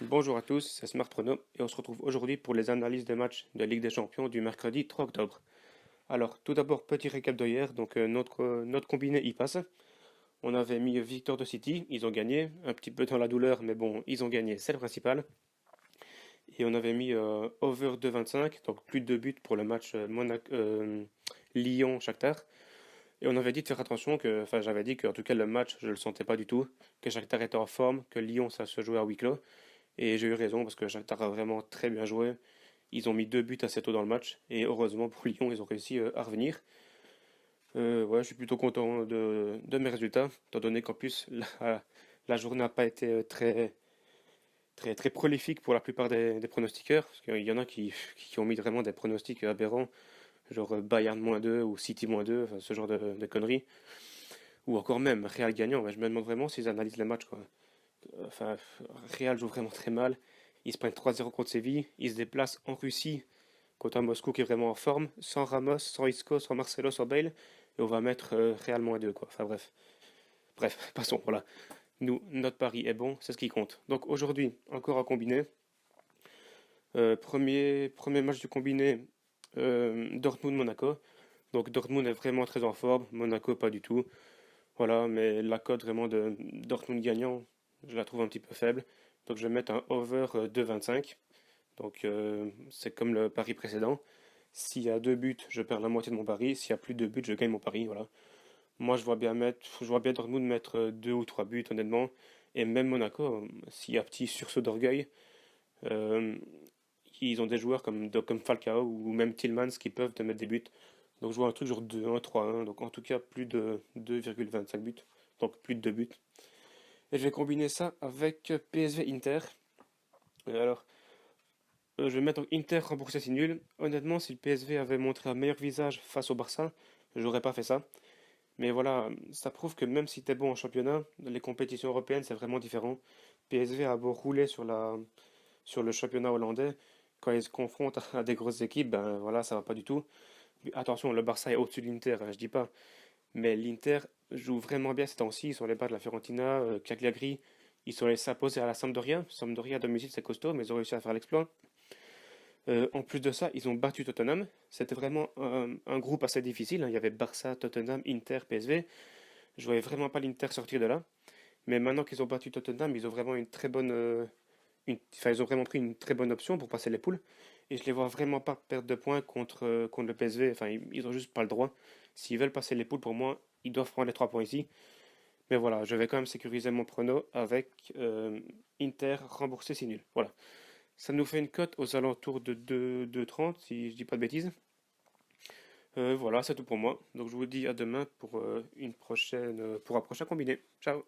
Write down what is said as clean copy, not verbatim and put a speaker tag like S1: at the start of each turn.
S1: Bonjour à tous, c'est Smart Prono et on se retrouve aujourd'hui pour les analyses des matchs de Ligue des Champions du mercredi 3 octobre. Alors, tout d'abord, petit récap de hier, donc notre combiné y passe. On avait mis victoire de City, ils ont gagné, un petit peu dans la douleur, mais bon, ils ont gagné, c'est le principal. Et on avait mis over 2,25, donc plus de 2 buts pour le match Lyon-Shakhtar. Et on avait dit de faire attention, enfin j'avais dit qu'en tout cas le match, je le sentais pas du tout, que Shakhtar était en forme, que Lyon ça se jouait à huis clos. Et j'ai eu raison parce que Shakhtar a vraiment très bien joué. Ils ont mis 2 buts assez tôt dans le match et heureusement pour Lyon, ils ont réussi à revenir. Ouais, je suis plutôt content de mes résultats, étant donné qu'en plus la journée n'a pas été très prolifique pour la plupart des pronostiqueurs, parce qu'il y en a qui ont mis vraiment des pronostics aberrants, genre Bayern -2 ou City -2, enfin, ce genre de conneries, ou encore même Real gagnant. Ouais, je me demande vraiment s'ils analysent les matchs, quoi. Enfin, Real joue vraiment très mal. Ils se prennent 3-0 contre Séville. Ils se déplacent en Russie contre un Moscou qui est vraiment en forme, sans Ramos, sans Isco, sans Marcelo, sans Bale. Et on va mettre Real -2, quoi. Enfin bref. Bref, passons, voilà. Nous, notre pari est bon, c'est ce qui compte. Donc aujourd'hui, encore à combiner. Premier match du combiné, Dortmund-Monaco. Donc Dortmund est vraiment très en forme, Monaco pas du tout. Voilà, mais la cote vraiment de Dortmund gagnant, je la trouve un petit peu faible. Donc je vais mettre un over 2,25. Donc c'est comme le pari précédent. S'il y a 2 buts, je perds la moitié de mon pari. S'il y a plus de buts, je gagne mon pari. Voilà. Moi, je vois bien Dortmund mettre 2 ou 3 buts, honnêtement. Et même Monaco, s'il y a petit sursaut d'orgueil, euh, ils ont des joueurs comme Falcao ou même Tillmans qui peuvent te mettre des buts. Donc je vois un truc genre 2-1, 3-1. Donc en tout cas, plus de 2,25 buts. Donc plus de 2 buts. Et je vais combiner ça avec PSV Inter. Alors, je vais mettre donc Inter remboursé si nul. Honnêtement, si le PSV avait montré un meilleur visage face au Barça, j'aurais pas fait ça. Mais voilà, ça prouve que même si t'es bon en championnat, les compétitions européennes, c'est vraiment différent. PSV a beau rouler sur le championnat hollandais, quand ils se confrontent à des grosses équipes, ben voilà, ça va pas du tout. Mais attention, le Barça est au-dessus de l'Inter, hein, je dis pas. Mais l'Inter joue vraiment bien ces temps-ci. Ils sont les bas de la Fiorentina, Cagliari. Ils sont allés s'imposer à la Sampdoria. Sampdoria à domicile, c'est costaud, mais ils ont réussi à faire l'exploit. En plus de ça, ils ont battu Tottenham. C'était vraiment un groupe assez difficile, hein. Il y avait Barça, Tottenham, Inter, PSV. Je voyais vraiment pas l'Inter sortir de là. Mais maintenant qu'ils ont battu Tottenham, ils ont vraiment une très bonne, enfin, ils ont vraiment pris une très bonne option pour passer les poules. Et je les vois vraiment pas perdre de points contre le PSV. Enfin, ils ont juste pas le droit. S'ils veulent passer les poules, pour moi, ils doivent prendre les 3 points ici. Mais voilà, je vais quand même sécuriser mon prono avec Inter remboursé si nul. Voilà. Ça nous fait une cote aux alentours de 2,30 si je dis pas de bêtises. Voilà, c'est tout pour moi. Donc je vous dis à demain pour pour un prochain combiné. Ciao.